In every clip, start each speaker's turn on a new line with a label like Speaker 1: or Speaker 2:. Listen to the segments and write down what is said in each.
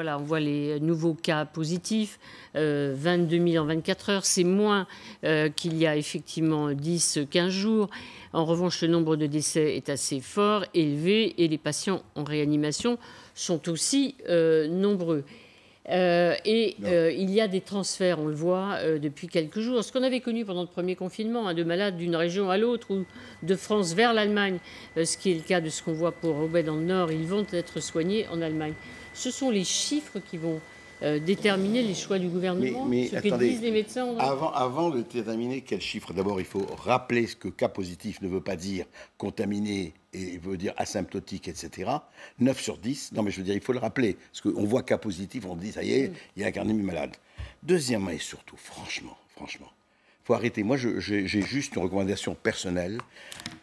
Speaker 1: voilà, on voit les nouveaux cas positifs, 22 000 en 24 heures. C'est moins qu'il y a effectivement 10-15 jours. En revanche, le nombre de décès est assez fort, élevé, et les patients en réanimation sont aussi nombreux. Il y a des transferts, on le voit, depuis quelques jours. Ce qu'on avait connu pendant le premier confinement, hein, de malades d'une région à l'autre ou de France vers l'Allemagne, ce qui est le cas de ce qu'on voit pour Roubaix dans le Nord, ils vont être soignés en Allemagne. Ce sont les chiffres qui vont déterminer les choix du gouvernement, ce que disent les médecins.
Speaker 2: Avant de déterminer quels chiffres, d'abord il faut rappeler ce que cas positif ne veut pas dire contaminé et veut dire asymptotique, etc. 9 sur 10, non mais je veux dire, il faut le rappeler, parce qu'on voit cas positif, on dit ça y est, il y a un carnet malade. Deuxièmement et surtout, franchement, il faut arrêter. Moi, j'ai juste une recommandation personnelle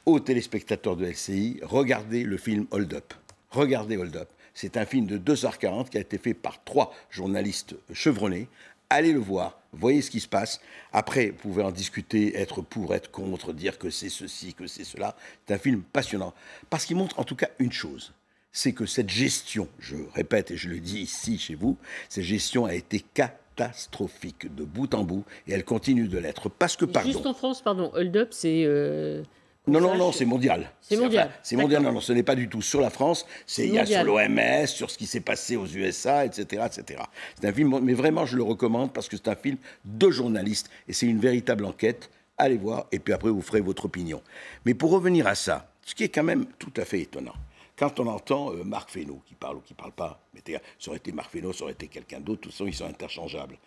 Speaker 2: aux téléspectateurs de LCI, regardez le film Hold Up. Regardez Hold Up. C'est un film de 2h40 qui a été fait par 3 journalistes chevronnés. Allez le voir, voyez ce qui se passe. Après, vous pouvez en discuter, être pour, être contre, dire que c'est ceci, que c'est cela. C'est un film passionnant. Parce qu'il montre en tout cas une chose, c'est que cette gestion, je répète et je le dis ici chez vous, cette gestion a été catastrophique de bout en bout et elle continue de l'être. Parce que, pardon...
Speaker 1: Juste en France, pardon, Hold Up, c'est...
Speaker 2: Non, c'est mondial.
Speaker 1: C'est mondial.
Speaker 2: Enfin, c'est mondial, non, ce n'est pas du tout sur la France. Il y a sur l'OMS, sur ce qui s'est passé aux USA, etc., etc. C'est un film, mais vraiment, je le recommande parce que c'est un film de journalistes et c'est une véritable enquête. Allez voir et puis après, vous ferez votre opinion. Mais pour revenir à ça, ce qui est quand même tout à fait étonnant, quand on entend Marc Fesneau qui parle ou qui ne parle pas, mais ça aurait été Marc Fesneau, ça aurait été quelqu'un d'autre, tout ça, ils sont interchangeables.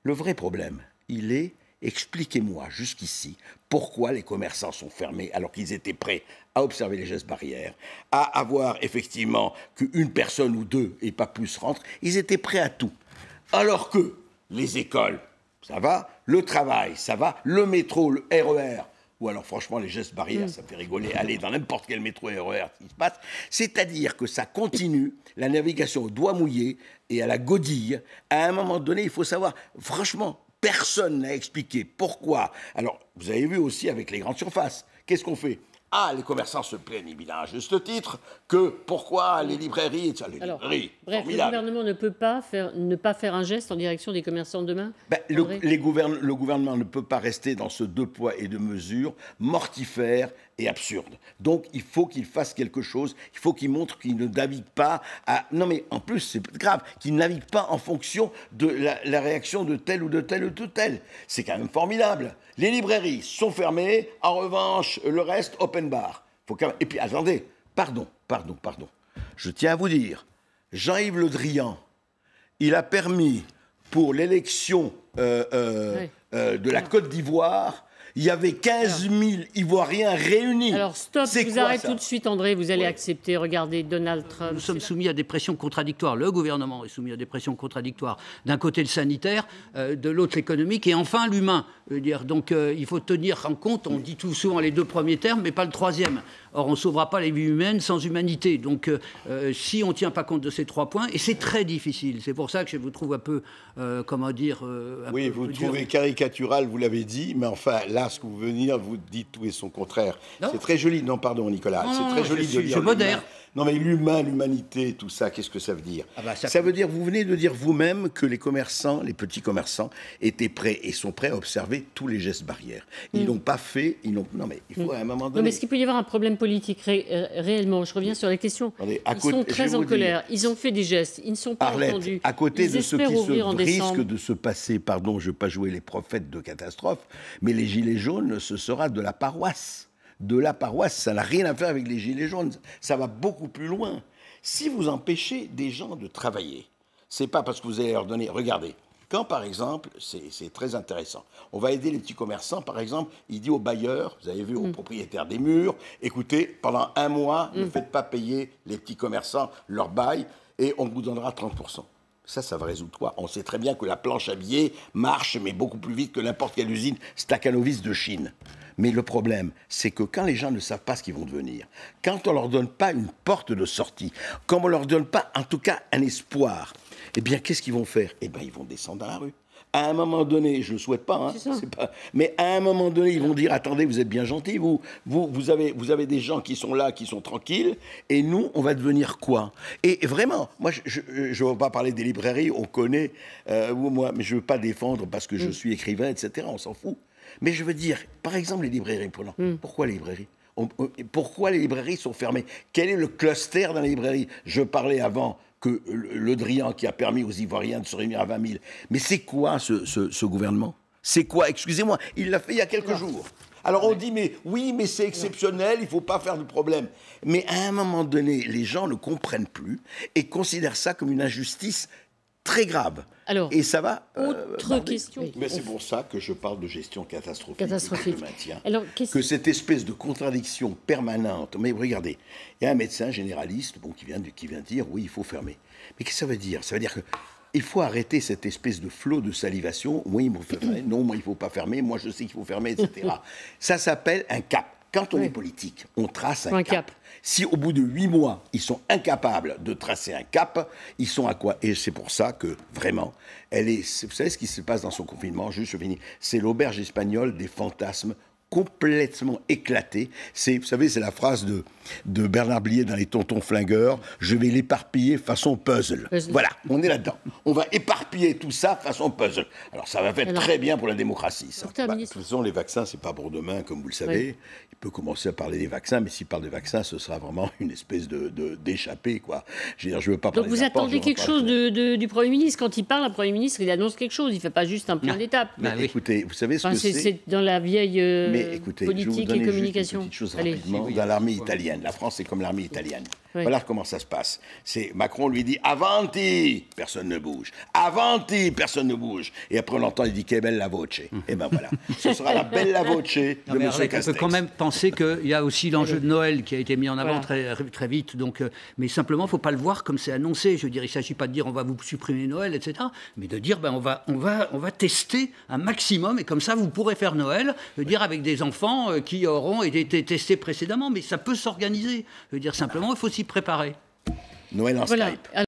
Speaker 2: Le vrai problème, il est... Expliquez-moi jusqu'ici pourquoi les commerçants sont fermés alors qu'ils étaient prêts à observer les gestes barrières, à avoir effectivement qu'une personne ou deux et pas plus rentrent. Ils étaient prêts à tout. Alors que les écoles, ça va, le travail, ça va, le métro, le RER, ou alors franchement les gestes barrières, ça me fait rigoler, aller dans n'importe quel métro et RER, ce qui se passe. C'est-à-dire que ça continue, la navigation au doigt mouillé et à la godille. À un moment donné, il faut savoir, franchement, personne n'a expliqué pourquoi. Alors, vous avez vu aussi avec les grandes surfaces, qu'est-ce qu'on fait ? Ah, les commerçants se plaignent, évidemment, à juste titre, que pourquoi les librairies, et ça, les librairies,
Speaker 1: bref, formidable. Le gouvernement ne peut pas ne pas faire un geste en direction des commerçants demain.
Speaker 2: Le gouvernement ne peut pas rester dans ce 2 poids et 2 mesures mortifère et absurde. Donc, il faut qu'il fasse quelque chose. Il faut qu'il montre qu'il ne navigue pas à... Non, mais en plus, c'est grave, qu'il ne navigue pas en fonction de la réaction de tel ou de tel ou de tel. C'est quand même formidable. Les librairies sont fermées. En revanche, le reste, open bar. Faut quand même... Et puis, attendez, pardon. Je tiens à vous dire, Jean-Yves Le Drian, il a permis pour l'élection de la Côte d'Ivoire... Il y avait 15 000 Ivoiriens réunis.
Speaker 1: Alors stop, je vous arrête tout de suite, André, vous allez accepter. Regardez, Donald Trump.
Speaker 3: Nous sommes soumis à des pressions contradictoires. Le gouvernement est soumis à des pressions contradictoires. D'un côté le sanitaire, de l'autre l'économique et enfin l'humain. Donc il faut tenir en compte, on dit tout souvent les 2 premiers termes, mais pas le 3e. Or, on ne sauvera pas les vies humaines sans humanité. Donc, si on ne tient pas compte de ces 3 points, et c'est très difficile, c'est pour ça que je vous trouve un peu,
Speaker 2: oui, vous trouvez caricatural, vous l'avez dit, mais enfin, là, ce que vous venez dire, vous dites tout et son contraire. C'est très joli. Non, pardon, Nicolas. C'est très joli de dire.
Speaker 3: Je modère.
Speaker 2: Non, mais l'humain, l'humanité, tout ça, qu'est-ce que ça veut dire ? Ça veut dire, vous venez de dire vous-même que les commerçants, les petits commerçants, étaient prêts et sont prêts à observer tous les gestes barrières. Ils n'ont pas fait, Non, mais il faut à un moment donné...
Speaker 1: Non, mais est-ce qu'il peut y avoir un problème politique réellement ? Je reviens sur la question. Ils sont très en colère. Ils ont fait des gestes. Ils ne sont pas entendus.
Speaker 2: À côté de ce qui risque de se passer, pardon, je ne veux pas jouer les prophètes de catastrophe, mais les gilets jaunes, ce sera de la paroisse. De la paroisse, ça n'a rien à faire avec les gilets jaunes. Ça va beaucoup plus loin. Si vous empêchez des gens de travailler, c'est pas parce que vous allez leur donner... Regardez, quand par exemple, c'est très intéressant, on va aider les petits commerçants, par exemple, il dit aux bailleurs, vous avez vu, aux propriétaires des murs, écoutez, pendant 1 mois, ne faites pas payer les petits commerçants leur bail et on vous donnera 30%. Ça va résoudre quoi ? On sait très bien que la planche à billets marche, mais beaucoup plus vite que n'importe quelle usine Stakhanovich de Chine. Mais le problème, c'est que quand les gens ne savent pas ce qu'ils vont devenir, quand on ne leur donne pas une porte de sortie, quand on ne leur donne pas, en tout cas, un espoir, eh bien, qu'est-ce qu'ils vont faire ? Eh bien, ils vont descendre dans la rue. À un moment donné, je ne le souhaite pas, mais à un moment donné, ils vont dire, attendez, vous êtes bien gentils, vous avez des gens qui sont là, qui sont tranquilles, et nous, on va devenir quoi? Et vraiment, moi, je ne veux pas parler des librairies, on connaît, moi, mais je ne veux pas défendre parce que je suis écrivain, etc., on s'en fout. Mais je veux dire, par exemple, les librairies, pourquoi les librairies? Pourquoi les librairies sont fermées? Quel est le cluster dans les librairies? Je parlais avant que Le Drian qui a permis aux Ivoiriens de se réunir à 20 000. Mais c'est quoi ce gouvernement? C'est quoi? Excusez-moi, il l'a fait il y a quelques jours. Alors on dit, mais oui, mais c'est exceptionnel, il ne faut pas faire de problème. Mais à un moment donné, les gens ne comprennent plus et considèrent ça comme une injustice très grave.
Speaker 1: Alors,
Speaker 2: et ça va.
Speaker 1: Autre question.
Speaker 2: Mais c'est pour ça que je parle de gestion catastrophique.
Speaker 1: Catastrophique.
Speaker 2: Je maintiens.
Speaker 1: Alors,
Speaker 2: que cette espèce de contradiction permanente. Mais regardez, il y a un médecin généraliste qui vient de dire oui, il faut fermer. Mais qu'est-ce que ça veut dire? Ça veut dire que il faut arrêter cette espèce de flot de salivation. Oui, il faut fermer. Non, moi, il ne faut pas fermer. Moi, je sais qu'il faut fermer, etc. Ça s'appelle un cap. Quand on est politique, on trace un cap. Si au bout de 8 mois, ils sont incapables de tracer un cap, ils sont à quoi? Et c'est pour ça que, vraiment, vous savez ce qui se passe dans son confinement? Juste, je finis. C'est l'auberge espagnole des fantasmes complètement éclaté. Vous savez, c'est la phrase de Bernard Blier dans Les Tontons Flingueurs, je vais l'éparpiller façon puzzle. Voilà, on est là-dedans. On va éparpiller tout ça façon puzzle. Alors, ça va faire très bien pour la démocratie. Ça. De toute façon, les vaccins, c'est pas pour demain, comme vous le savez. Oui. Il peut commencer à parler des vaccins, mais s'il parle des vaccins, ce sera vraiment une espèce d'échappée, quoi. Je veux dire, je veux pas parler.
Speaker 1: Donc vous attendez quelque chose du Premier ministre. Quand il parle, un Premier ministre, il annonce quelque chose. Il ne fait pas juste un plan d'étape.
Speaker 2: Mais écoutez, vous savez ce que c'est?
Speaker 1: C'est dans la vieille...
Speaker 2: Écoutez,
Speaker 1: politique
Speaker 2: je vais vous
Speaker 1: et communication.
Speaker 2: Une petite chose rapidement. Dans l'armée italienne, la France est comme l'armée italienne. Oui. Voilà comment ça se passe. Macron lui dit avanti, personne ne bouge. Avanti, personne ne bouge. Et après on l'entend, il dit che bella voce. Et ben voilà, ce sera la bella voce de M. Castex.
Speaker 3: On peut quand même penser qu'il y a aussi l'enjeu de Noël qui a été mis en avant très vite. Donc, mais simplement, il ne faut pas le voir comme c'est annoncé. Je veux dire, il ne s'agit pas de dire on va vous supprimer Noël, etc. Mais de dire on va tester un maximum et comme ça vous pourrez faire Noël. Je veux dire avec des enfants qui auront été testés précédemment. Mais ça peut s'organiser. Je veux dire simplement, il faut s'y préparer.
Speaker 2: Noël en Skype.